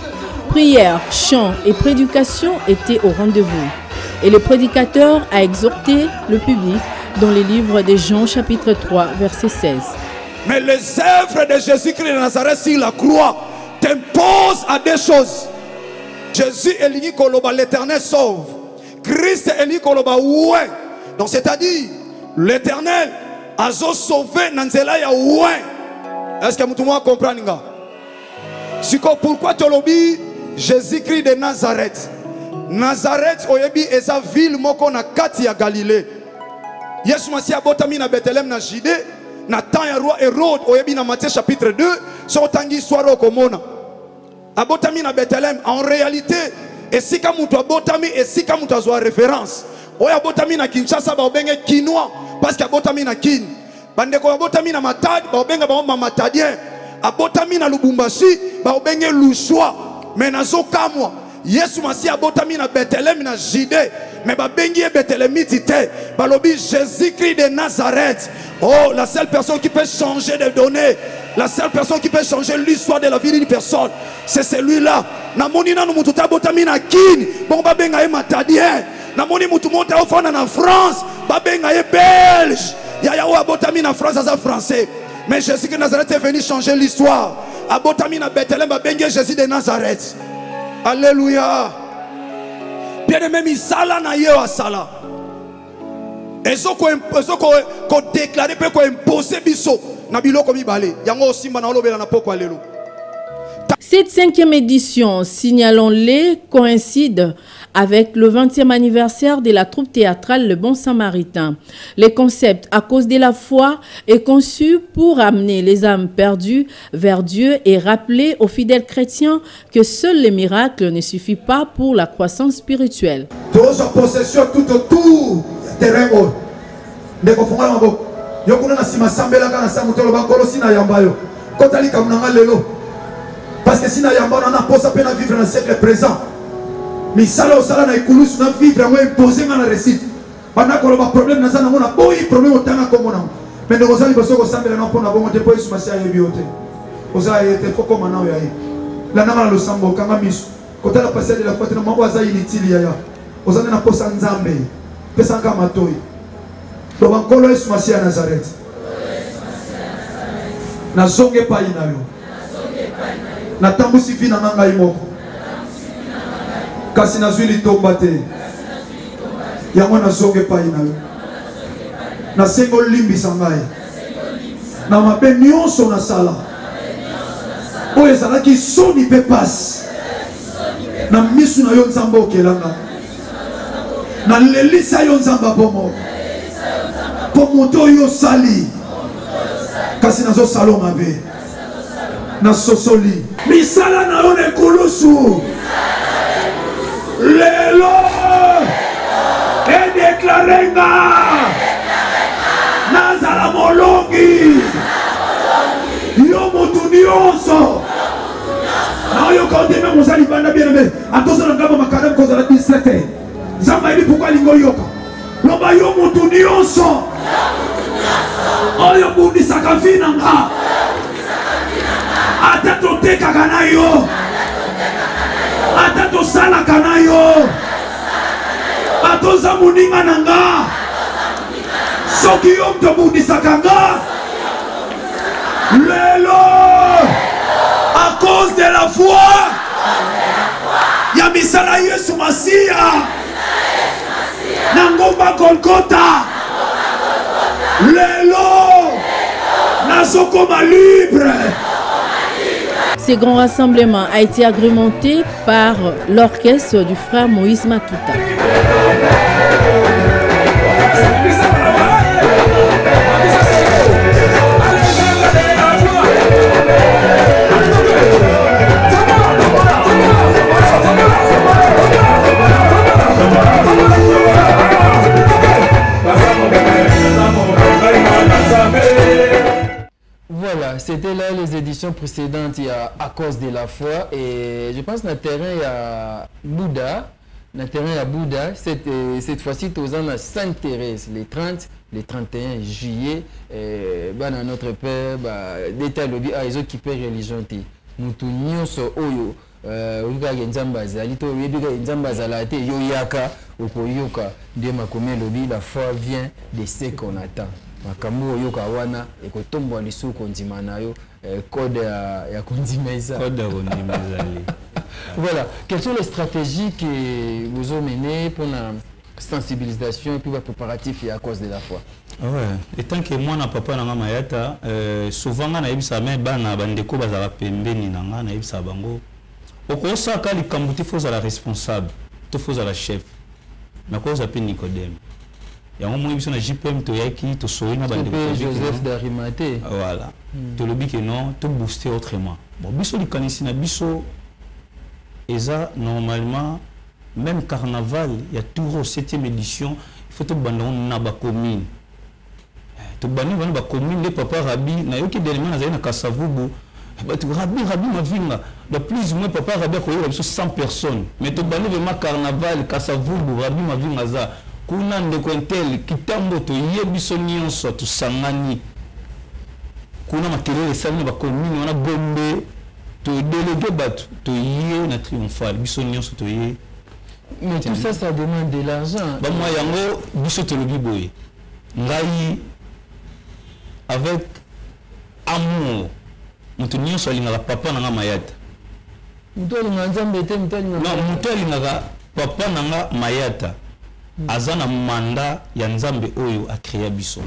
Prières, chants et prédications étaient au rendez-vous. Et le prédicateur a exhorté le public dans le livre de Jean chapitre 3 verset 16. Mais les œuvres de Jésus-Christ de Nazareth sur la croix t'imposent à des choses. Jésus est l'uni koloba, l'Éternel sauve. Christ est l'uni koloba, ouais. Donc c'est-à-dire, l'Éternel a sauvé Nanzela ya ouais. Est-ce que tout le monde comprend? Pourquoi tu lobby Jésus-Christ de Nazareth? Nazareth oyebi esa ville moko na kati ya Galilée. Yesu Masiya botami na Bethléem na Judée. Na temps ya roi Hérode oyebi na Matthieu chapitre 2 so tangi histoire okomona abotami na Bethléem. En réalité esika mutu abotami esika mutu azwa référence oya abotami na Kinshasa ba obenge Kinois parce que abotami na Kin bandeko abotami na Matadi ba obenga ba Matadien abotami na Lubumbashi ba obenge Lushwa mais nazo kamwa Yesu Masiya abotami na Bethléem na Judée mais ba bengi Bethléemite te balobi Jésus-Christ de Nazareth. Oh, la seule personne qui peut changer de données, la seule personne qui peut changer l'histoire de la vie d'une personne, c'est celui-là. Namoni na mutu ta botami na Kin, bon ba benga e Matadien. Namoni mutu monta au fond en France, ba benga e Belge. Ya wa botami na France as français. Mais Jésus-Christ de Nazareth est venu changer l'histoire. Abotami na Bethléem ba benga Jésus de Nazareth. Alléluia. Bien aimé, misala na ye wa sala. Ezo ko déclarer pe ko imposer biso na biloko mibale. Yango simba na olobela na poko alelo. Cette 5e édition, signalons-les, coïncide avec le 20e anniversaire de la troupe théâtrale Le Bon Samaritain. Le concept À cause de la foi est conçu pour amener les âmes perdues vers Dieu et rappeler aux fidèles chrétiens que seuls les miracles ne suffisent pas pour la croissance spirituelle. Possession tout autour terrain haut. ndeko fongola maboko yo kuna na sima sambelaka na sango tolo bakolo sina yamba yo kotali kamunanga lelo parce que sina yamba on a posa pena vivre dans le siècle présent misala osala na ikulusu na vivre ngo imposer nga na récite bana ko ba problème na sana mona boyi problème otanga ko mona mais ndeko zali bosoko sambela na pona bongo te po yesu masia yebi yote oza yete foko manao ya la nanga lo sambo kanga misu kotala passer de la foi na mabo aza inutile ya oza na posa nzambe pesa nga matoi to bankolo yesu masia Nazareth na zonge pai na yo na tambusi vina nanga imoko kasi nazwi litomba te yango na zonge pai na yo na sengo limbisa ngai na mabe nyonso na sala oyo ezalaki soni mpe pasi na misu na yo nzambe okelanga na lelisa yo nzambe abomo mpo moto oyo osali kasi nazosala mabe na sosoli misala na yo na ekulusu lelo edeklare nga nazala molongi yo motu nyonso na oyo kaoteme mosali banda bien-aimé atozala ngamba makadam kozala distraite nzambe ayebi pourkui alingi oyoka loba yo motu nyonso oyo bundisaka vi na nga ata totekaka na yo ata tosalaka na yo atoza moninga na nga soki yo moto obundisaka nga lelo à cause de la foi ya misala yesu masiya na ngomba Golgotha lelo nazokoma libre. Ce grand rassemblement a été agrémenté par l'orchestre du frère Moïse Matuta. Voilà, c'était là les éditions précédentes, il y a à cause de la foi et je pense que le terrain il y a Bouddha, cette fois-ci tous en Sainte-Thérèse, les 30, les 31 juillet, dans notre père, d'état lobby ils occupent religion ti, mutu nyonso oyo, uka nzamba zali to yebika nzamba zalate yo yaka okoyoka de makome lobby la foi vient de ce qu'on attend. Makambo yoka wana ekotombwa lisuko ndima nayo code ya kondimeza voilà, quelles sont les stratégies que vous avez menées pour la sensibilisation et puis le préparatif à cause de la foi? Ouais, et tant que moi na papa na mayata souvent na yebisa me bana bandeko bazala pembeni na nga na yebisa bango okosa ka likambuti faut la responsable to faut la chef na cause pe Nicodème. Il y a un moment où on a JPM qui te sourit na bande Joseph d'Arimathée. Voilà. Tu le dis que non, te booster autrement. Bon, biso li kanisi na biso eza normalement même carnaval, il y a toujours 7e édition, il faut te bandon na ba commune. To bani ba commune les papa Rabi na yoki dernièrement na na Kasavubu. Rabi ma vinga. De plus ou moins papa Rabi ko yo 100 personnes. Mais to bani vraiment carnaval Kasavubu Rabi ma vinga za. Kuna ndeko entel kitambo to yebiso nyonso to sangani kuna makelele sami ba commune wana bombe to délégué batu to yé na triomphal biso nyonso to yé. Mais tout ça ça demande de l'argent. Ba moi yango biso to lobi boye ngai avec amour mutu nyonso alinga papa na mayata mutu alinga nzambe te mutu alinga non mutu alinga papa na mayata azana mandat ya nzambe oyo a créé biso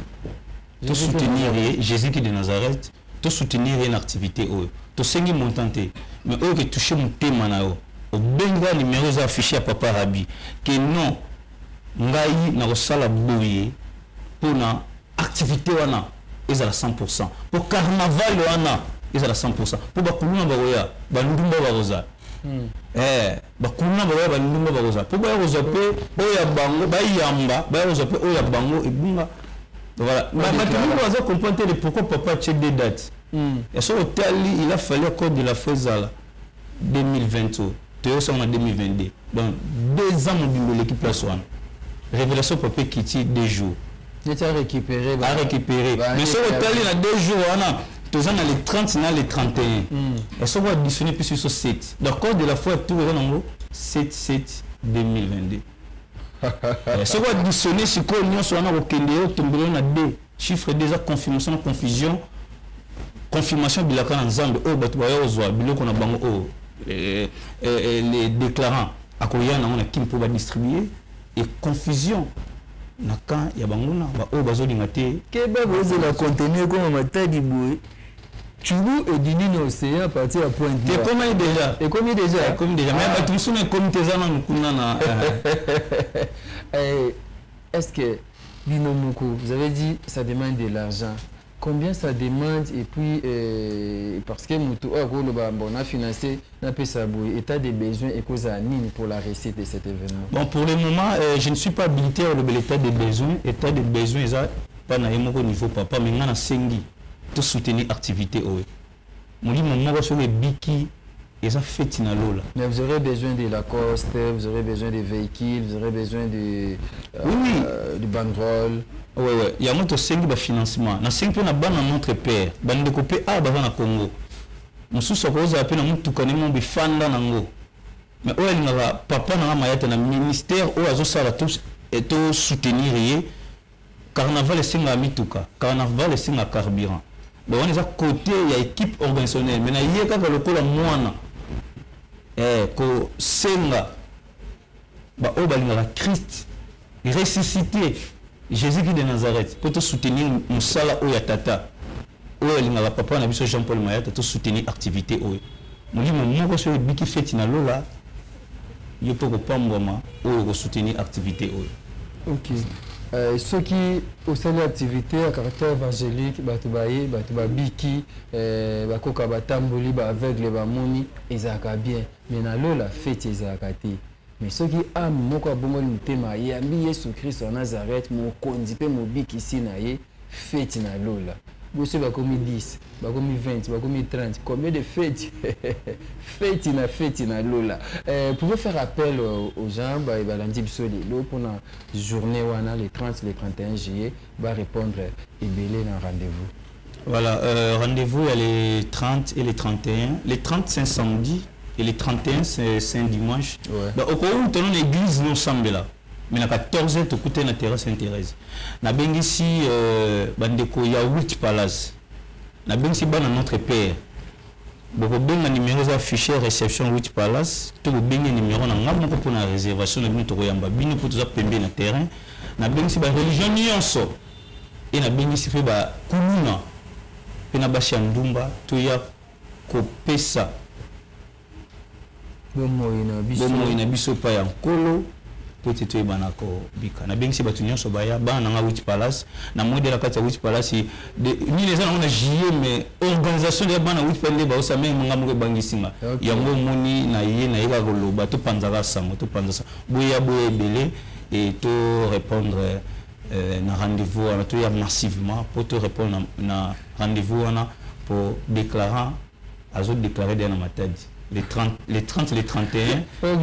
to soutenir Jésus qui de Nazareth to soutenir une activité oyo to sengi montanté mais oyo que toucher mon thème na yo au benga numéro za affiché à papa Rabi que non ngai na kosala boye pour na activité wana ezala 100% pour carnaval wana ezala 100% pour bakuluna baoya balundumba baroza bakuna baba bandumba bakoza po ba yoza pe oya bango ba yamba ba yoza pe oya bango ebunga Voilà. Mais tu comprendre pourquoi papa check des dates. Et sur l'hôtel, il a fallu encore de la Fezala 2020. Tu es en 2022. Donc 2 ans, on a l'équipe place one. Révélation papa qui tire 2 jours. Il a récupéré. Mais sur l'hôtel, il y a 2 jours. Tu es les 30, les 31. Et ça va additionner plus sur 7. D'accord, de la fois, tout est en 7-7 2022. Ce qu'on additionner, c'est qu'on y a sur un des chiffres déjà confirmation, confusion, confirmation de la canne ensemble. Oh, bah tu vois, qu'on a bango, les déclarants, à quoi on a qui peut distribuer et confusion. Quand il y a bango, oh, bah zolingate. Qu'est-ce que vous avez contenu comme un tas de bouée? Chubou et Dini Océan à partir à point de. Et comment déjà? Et comment déjà? Comme déjà. Mais tu me souviens comme tes amis Est-ce que Dino Moko, vous avez dit ça demande de l'argent. Combien ça demande et puis parce que on a financé on a état des besoins et cause à Nîmes pour la réussite de cet événement. Bon, pour le moment, je ne suis pas habilité à l'état des besoins. État des besoins, ça pas au niveau papa, mais on a sengi. Tout soutenir l'activité. Je dis mon sur les biki et ça fait une lola. Mais vous aurez besoin de Lacoste, vous aurez besoin des véhicules, vous aurez besoin de du banderole. Oui. Il y a un sengi de financement. Na sengi na ban notre père. Ban de copé à na Congo. Nous sommes à peine à tout connaître mon bifanda nango. Mais où elle n'a papa na mayata na ministère où azo sala tous et tout soutenir carnaval singa mituka. Carnaval singa carburant. Donc on est à côté, il y a équipe organisationnelle. Mais il y a le col moine. Que senga. Bah au balinga Christ ressuscité Jésus-Christ de Nazareth pour te soutenir musala ou yatata. Ou elinga papa na biso Jean-Paul Mayata te soutenir activité ou. Moi dis mon ko so biki feti na lola. Yo to ko pamboma ou soutenir activité ou. OK. Ceux qui au sein de l'activité à caractère évangélique, batubaye, batubabiki, bakoka batamboli, aveugle, bamoni, ezaka bien. Mais na lola fête ezaka te. Mais ceux qui aiment moko bongo mutema yambi Yesu Christ en Nazareth, mon kondipe mo biki sinaye fête na lola. Vous bakomi 10, bakomi 20, bakomi 30. Combien de fêtes? Fête na lola. Pouvez faire appel aux gens, balandi bisoli pour la journée wana les 30, les 31 juillet, va répondre et belé dans rendez-vous. Voilà, rendez-vous il y a les 30 et les 31. Les 30 c'est samedi et les 31 c'est un dimanche. Ouais. Au cas où on l'église nous semble là. Mais à 14h, tu écoutes la terrasse Sainte-Thérèse. Na bengi si bandeko ya 8 palaces. Na bengi si bana notre père. Boko benga numéro affiché réception 8 palaces. Tu benga numéro na ngam pour la réservation na bino to yamba bino pour za pembe na terrain. Na bengi si ba religion nyonso. Et na bengi si fe ba kuluna. Pe na bashi ndumba to ya ko pesa. Bomo ina biso pa ya nkolo. Petit banako bika na bengi batu nyonso baya bana nga 8 palace na modèle la kati 8 palace ni les gens on a JE mais organisation de bana 8 palace ba osame nga mo bangisinga yango moni na ye na yeka koloba to panzaka sango to panzasa boya belé et to répondre na rendez-vous on a to ya massivement pour te répondre na rendez-vous on pour déclarer azo déclarer dans matadi. Les 30, les 31. C'est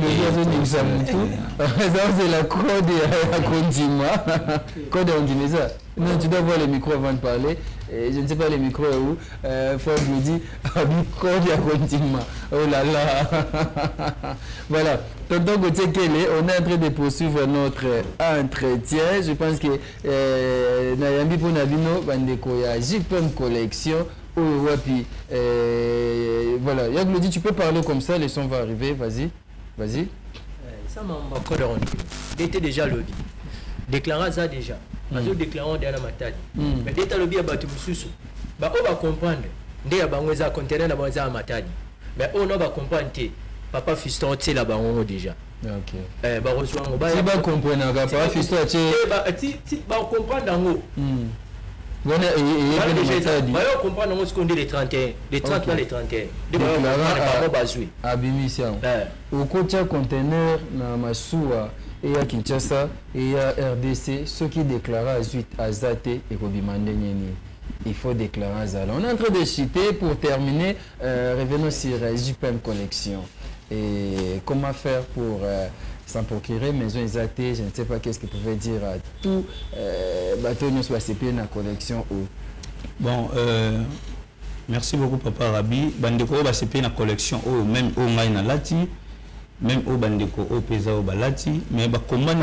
la code à Kondima. Code à Ondineza. Non, tu dois voir les micros avant de parler. Je ne sais pas les micros où. Ford me dit, code à Kondima. Oh là là. Voilà. Tonton Gauthier Kele, on est en train de poursuivre notre entretien. Je pense que Nayambi Ponabino, Bandeko, ya JPM Collection. Oh, ouais, puis voilà, Yaglodi, tu peux parler comme ça, les sons vont arriver, vas-y. Ça m'a encore rendu. C'était déjà lobby. Déclarant ça déjà. Parce que déclarant derrière ma taille. Mais dès que le lobby a battu Moussou, on va comprendre. Dès que on a contenir la base à ma taille. Mais on va comprendre. Papa fiston, tu sais là-bas, on déjà. Ok. Si on comprend, papa fiston, tu sais. Si on comprend dans haut. on comprend ce qu'on dit les 31, les 30 dans les 31. Abimissia. Au côté conteneur na Massoua et à Kinshasa et à RDC, ceux qui déclarent à Zate et Kobimandenieni. Il faut déclarer à Zala. On est en train de citer pour terminer, revenons sur JPM Collection. Et comment faire pour s'en procurer maison exatée, je ne sais pas qu'est-ce que pouvait dire à tout bateau nous soit CP dans la collection. Bon, merci beaucoup Papa Rabi. Bandeko va CP dans la collection même au Maïna Lati, même au Bandeko au Pesa au Balati, mais bah comment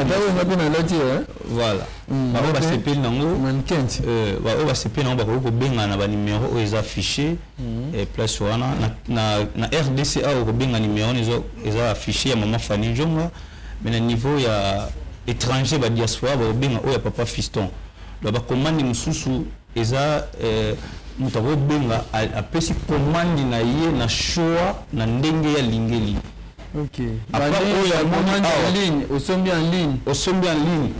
voilà. Bah on va CP dans on va CP dans on benga na ba numéro aux affichés et place wana na RDCA au benga numéro ils ont affiché à maman Fanny Jonga. Mais au niveau il y a étranger ba diaspora ba benga o ya papa fiston ba commande mususu eza mutabo benga a pesi commande na ye na choix na ndenge ya lingeli. OK ba ya commande en ligne au sombi en ligne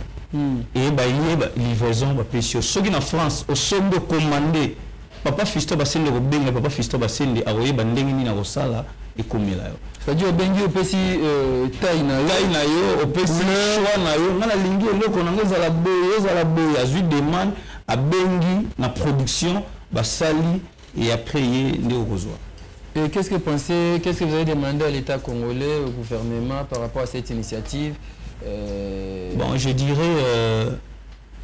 et ba yé ba livraison ba pesi soki na France au sombi commandé papa fiston ba sende ko benga papa fiston ba sende a oyeba ndenge ni na kosala et komela yo. C'est-à-dire au bengi au pesi taille na yo au pesi choix na yo ngala lingi eloko nango za la boy azui demande a bengi na production ba sali et après yé ndé okozwa. Et qu'est-ce que vous avez demandé à l'État congolais, au gouvernement par rapport à cette initiative? Bon, je dirais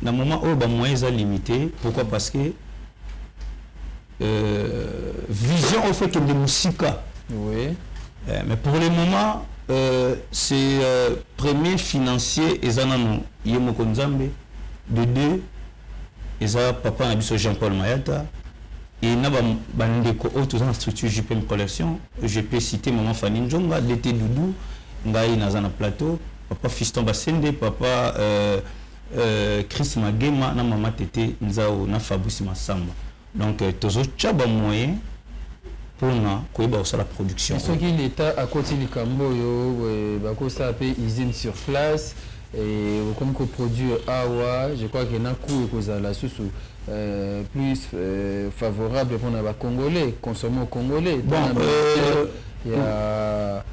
dans le moment où les moyens sont limités. Pourquoi? Parce que vision au fait que des musiques. Oui. Mais pour le moment, c'est premier financier et Zanano Yemoko Nzambe, de deux, et ça papa Nabiso Jean-Paul Mayata, et Naba Bandeko autres dans la structure JPM Collection. Je peux citer maman Fanny Njonga, l'été Doudou, Ngaï Nazana Plateau, papa Fiston Basende, papa Chris Magema, na maman Tete Nzao, na Fabrice Massamba. Donc, tous autres tchaba moyen pour la production. Ce qui l'État à côté du Cambo, ça appelle usine sur place et comme qu'on produit Awa, je crois qu'il y a un coût plus favorable pour les Congolais, consommer aux Congolais. Bon, il y a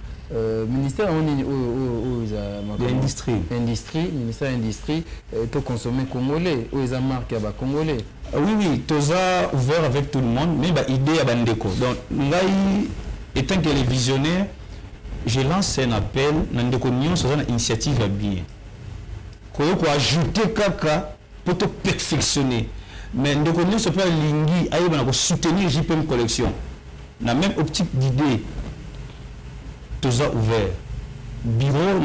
ministère de l'industrie. Ministère de l'industrie, tout consommer congolais, où ils ont marqué à Congolais. Oui, tout ça ouvert avec tout le monde, mais l'idée à Bandeko. Donc, là, étant que les visionnaires, je lance un appel, Nandeko Nyon, c'est une initiative à bien. Qu'on peut ajouter caca pour te perfectionner. Mais Nandeko Nyon, c'est pas l'ingui, à soutenir JPM Collection. La même optique d'idée. Tout ça ouvert. Bureau,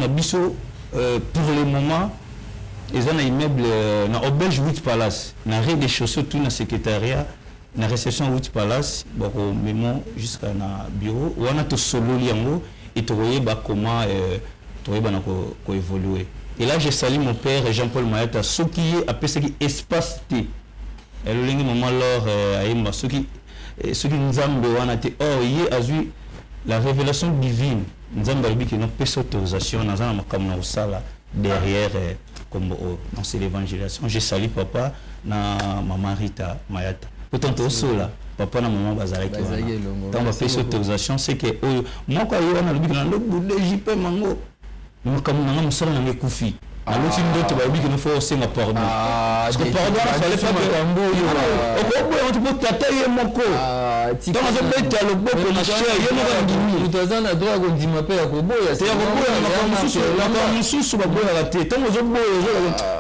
pour le moment, ils ont un immeuble dans Auberge 8 Palace. Dans le rez-de-chaussée, tout dans le secrétariat, dans la réception 8 Palace, même jusqu'à le bureau, où on a tout solo liango et tu vois comment évoluer. Et là, je salue mon père Jean-Paul Mayata, ce qui est appelé ce qui espace T. Et le moment alors, ce qui nous a dit, oh, il y a la révélation divine. Nous avons dit que nous avons fait autorisation derrière dans cette évangélisation. Je salue papa na maman Rita Mayata. Pourtant, tout là, papa na maman Bazarek. Quand on fait cette autorisation, c'est que moi, quand on a le but de JP Mango, nous comme nous avons sorti dans les koufis. Alors, si nous devons dire qu'il faut aussi un pardon. Parce que pardon, il fallait pas que on peut tatailler mon corps. Quand on fait le beau pour ma chère, il y a un droit à droit qu'on dit ma père à Kobo. C'est un peu la commission sur la bonne raté. Tant aux autres,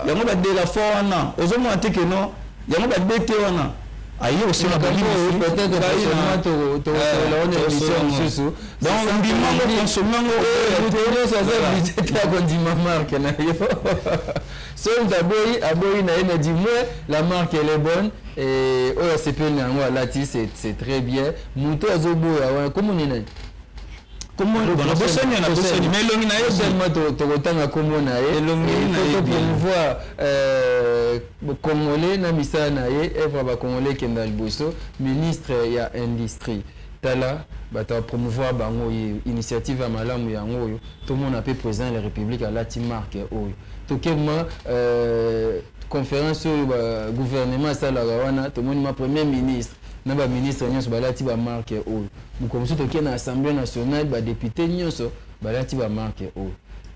il y a un peu de la forme. Aux autres, on que non. Il y a un peu de bête. Aïe, aussi la peut-être que donc on dit mango consommant la marque elle est bonne et c'est très bien. Comment on est comment on promouvoir congolais na misana ye evra ba congolais kenda liboso ministre ya industrie tala bata promouvoir bango initiative ya malamu yango oyo tout le monde a peut présent la république à la marque oyo tokema conférence au gouvernement salaka wana to moni ma premier ministre na ba ministre nyonso balati ba marque o comme ça to na assemblée nationale ba député nyonso balati ba marque o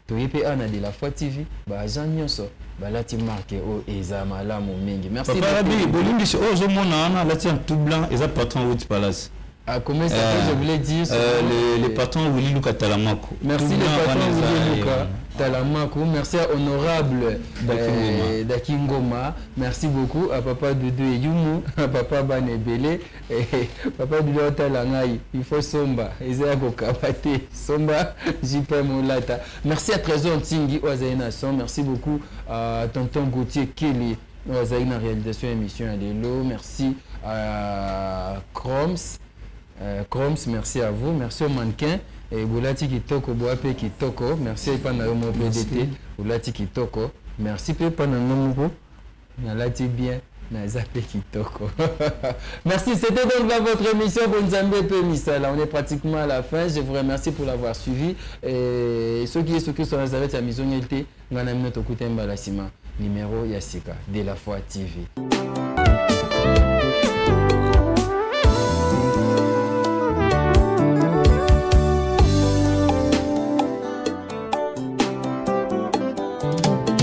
to yepe ana de la foi TV ba agent nyonso balati marque o eza malamu mingi. Merci papa Rabi bolingi so ozo mona ana lati en tout blanc eza patron Wood Palace. Ah, comment ça je voulais dire les patrons Willy Luka Talamako. Merci les patrons Willy Luka Talamako. Merci à honorable Dakingoma. Merci beaucoup à papa Doudou et Yumu, à papa Banebele, papa Doudou Talangai. Il faut Somba, Ezeko Kabate, Somba, JP Moulata. Merci à Trésor Tingi Ozaina Son. Merci beaucoup à tonton Gauthier Kelly Ozaina réalisation émission à Lelo. Merci à Kroms. Kroms, merci à vous, merci au mannequin et Boulati Kitoko, Boape Kitoko, merci à Panayomo PDT, Boulati Kitoko, merci à Panayomo, Nalati bien, Nazape Kitoko. Merci, c'était donc votre émission Bonzambe Pemisala. On est pratiquement à la fin, je vous remercie pour l'avoir suivi et ceux qui sont à Mizoniété, Ganamino Tokutemba Lassima, numéro Yassika, de la foi TV.